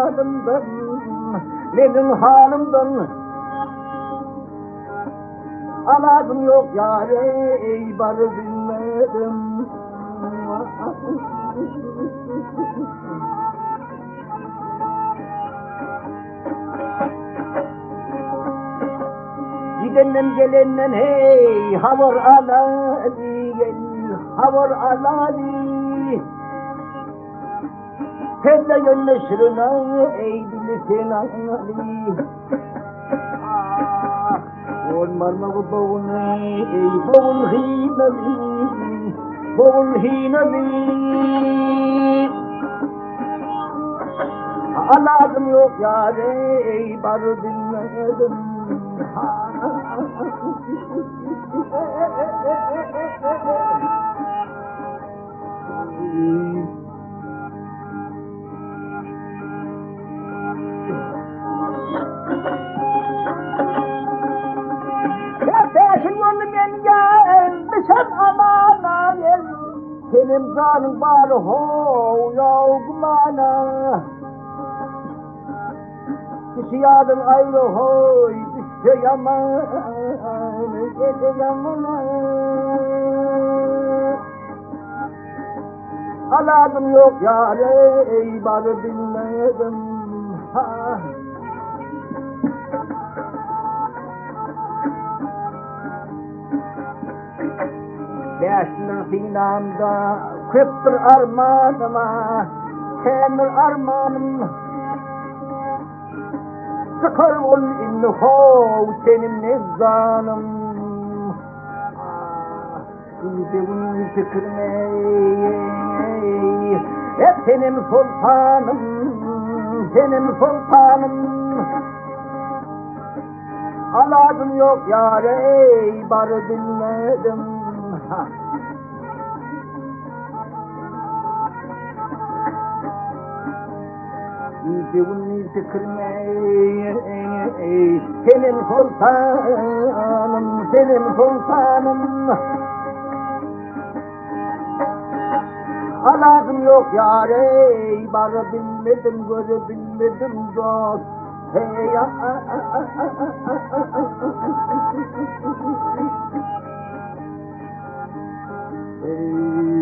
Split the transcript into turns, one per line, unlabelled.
halımdan, benim halımdan. Aladım yok yâre, ey barı bilmedim. Gidenem gelenen hey, havur alali, gel, havur alali. Tezle yönleşirine, ey bilirsin ali. Olmarma bu boğun, ey boğun hinali, boğun hinali. Aladım yok yâre, ey barı bilmedim. Peşin gönlümden gelmişem amana gel. Senin canın var ho yavgumana. Kişiyadın ayrı hoy düşe yaman, gece yaman. Aladım yok yâre, ey barı bilmedim. Beşler sinamda, kıptır armanıma, kendir armanım. Sıkır ol inni hov senin nezanım. İyice bunun fikrine, hep senin sultanım, senin sultanım. Aladım yok yâre, ey barı bilmedim. İyice bunun fikrine, senin sultanım, senin sultanım. Aladım yok yâre, ey barı bilmedim, göre bilmedim dost. Hey ya, hey.